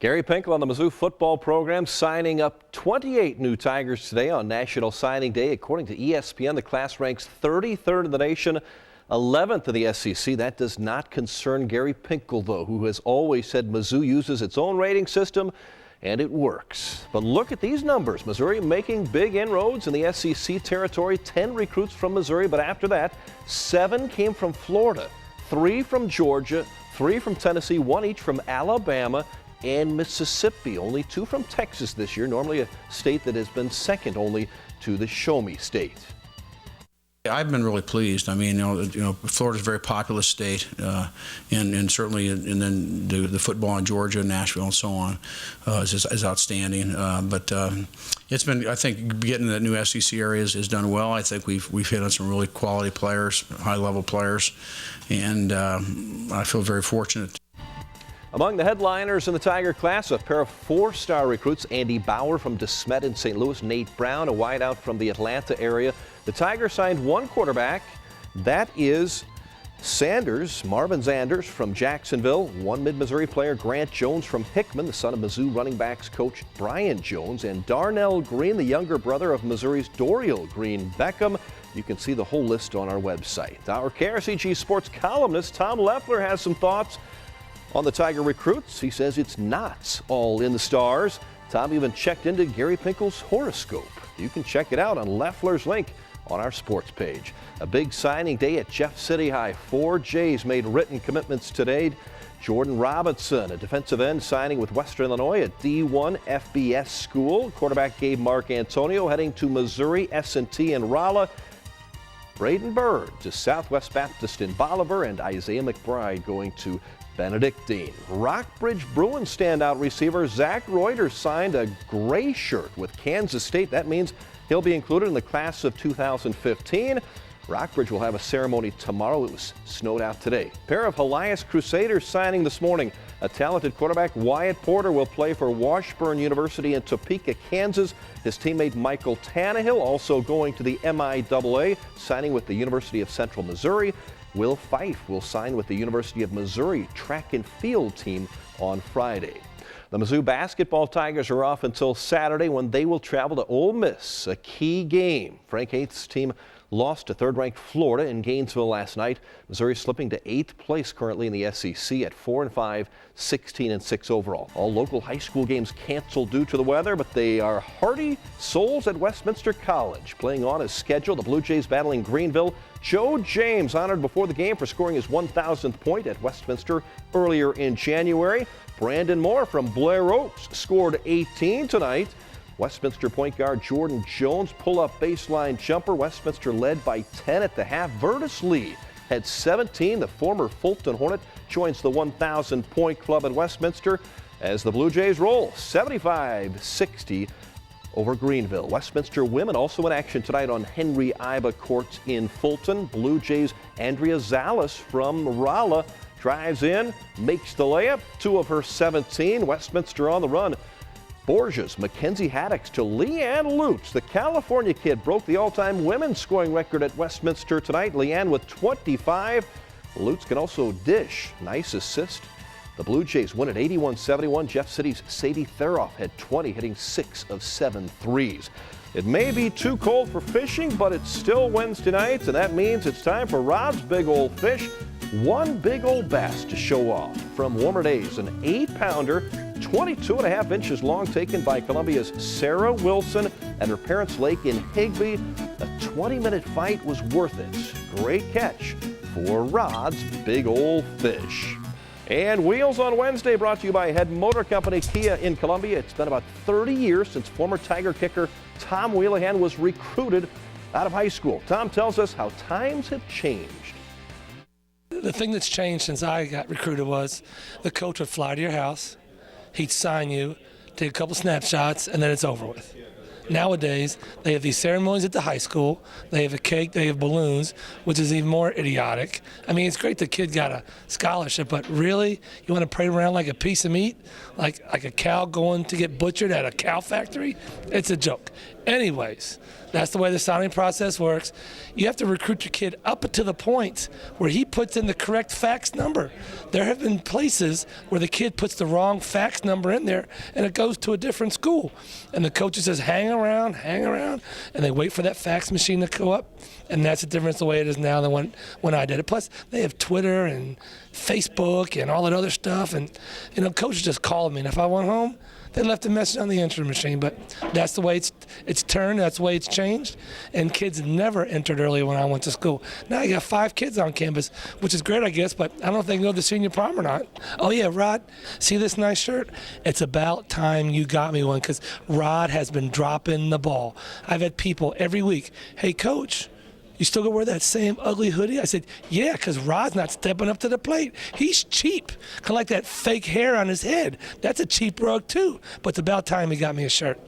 Gary Pinkel on the Mizzou football program signing up 28 new Tigers today on National Signing Day. According to ESPN, the class ranks 33rd in the nation, 11th in the SEC. That does not concern Gary Pinkel, though, who has always said Mizzou uses its own rating system, and it works. But look at these numbers. Missouri making big inroads in the SEC territory. 10 recruits from Missouri, but after that, 7 came from Florida, 3 from Georgia, 3 from Tennessee, 1 each from Alabama and Mississippi. Only 2 from Texas this year, normally a state that has been second only to the Show Me state. I've been really pleased. I mean, Florida's a very populous state, and certainly, and then the football in Georgia, Nashville, and so on is outstanding. But it's been, I think, getting that new SEC area has done well. I think we've hit on some really quality players, high-level players, and I feel very fortunate. Among the headliners in the Tiger class, a pair of 4-star recruits, Andy Bauer from DeSmet in St. Louis, Nate Brown, a wideout from the Atlanta area. The Tigers signed 1 quarterback. That is Marvin Sanders from Jacksonville. 1 mid-Missouri player, Grant Jones from Hickman, the son of Mizzou running backs coach Brian Jones. And Darnell Green, the younger brother of Missouri's Dorial Green Beckham. You can see the whole list on our website. Our KRCG sports columnist Tom Leffler has some thoughts on the Tiger recruits. He says it's not all in the stars. Tom even checked into Gary Pinkel's horoscope. You can check it out on Leffler's link on our sports page. A big signing day at Jeff City High. 4 Jays made written commitments today. Jordan Robinson, a defensive end, signing with Western Illinois, a D1 FBS school. Quarterback Gabe Mark Antonio heading to Missouri S&T in Rolla. Braden Bird to Southwest Baptist in Bolivar, and Isaiah McBride going to Benedictine. Rockbridge Bruins standout receiver Zach Reuter signed a gray shirt with Kansas State. That means he'll be included in the class of 2015. Rockbridge will have a ceremony tomorrow. It was snowed out today. A pair of Helias Crusaders signing this morning. A talented quarterback, Wyatt Porter, will play for Washburn University in Topeka, Kansas. His teammate Michael Tannehill also going to the MIAA, signing with the University of Central Missouri. Will Fife will sign with the University of Missouri track and field team on Friday. The Mizzou basketball Tigers are off until Saturday when they will travel to Ole Miss, a key game. Frank Haith's team lost to third-ranked Florida in Gainesville last night. Missouri slipping to 8th place currently in the SEC at 4-5, 16-6 overall. All local high school games canceled due to the weather, but they are hearty souls at Westminster College. Playing on as scheduled, the Blue Jays battling Greenville. Joe James honored before the game for scoring his 1,000th point at Westminster earlier in January. Brandon Moore from Blair Oaks scored 18 tonight. Westminster point guard Jordan Jones pull-up baseline jumper. Westminster led by 10 at the half. Vertus Lee had 17. The former Fulton Hornet joins the 1,000-point club at Westminster as the Blue Jays roll 75-60 over Greenville. Westminster women also in action tonight on Henry Iba Court in Fulton. Blue Jays Andrea Zalas from Rolla drives in, makes the layup, 2 of her 17. Westminster on the run. Borges, Mackenzie Haddocks to Leanne Lutz. The California kid broke the all-time women's scoring record at Westminster tonight. Leanne with 25. Lutz can also dish. Nice assist. The Blue Jays win at 81-71. Jeff City's Sadie Theroff had 20, hitting 6 of 7 threes. It may be too cold for fishing, but it's still Wednesday night, and that means it's time for Rod's Big Old Fish. 1 big old bass to show off from warmer days. An 8-pounder, 22.5 inches long, taken by Columbia's Sarah Wilson at her parents' lake in Higbee. A 20-minute fight was worth it. Great catch for Rod's Big Old Fish. And Wheels on Wednesday brought to you by Head Motor Company Kia in Columbia. It's been about 30 years since former Tiger kicker Tom Wheelahan was recruited out of high school. Tom tells us how times have changed. The thing that's changed since I got recruited was the coach would fly to your house, he'd sign you, take a couple snapshots, and then it's over with. Nowadays, they have these ceremonies at the high school, they have a cake, they have balloons, which is even more idiotic. I mean, it's great the kid got a scholarship, but really, you want to parade around like a piece of meat? Like a cow going to get butchered at a cow factory? It's a joke. Anyways, That's the way the signing process works. You have to recruit your kid up to the point where he puts in the correct fax number. There have been places where the kid puts the wrong fax number in there and it goes to a different school. And the coach says, hang around, and they wait for that fax machine to go up. And that's the difference the way it is now than when I did it. Plus, they have Twitter and Facebook and all that other stuff. And, coaches just called me. And if I went home, they left a message on the entry machine. But that's the way it's turned. That's the way it's changed. And kids never entered early when I went to school. Now you got 5 kids on campus, which is great, I guess. But I don't know if they can go to the senior prom or not. Oh, yeah, Rod, see this nice shirt? It's about time you got me one because Rod has been dropping the ball. I've had people every week, hey, Coach, you still gonna wear that same ugly hoodie? I said, yeah, because Rod's not stepping up to the plate. He's cheap. Kind of like that fake hair on his head. That's a cheap rug, too. But it's about time he got me a shirt.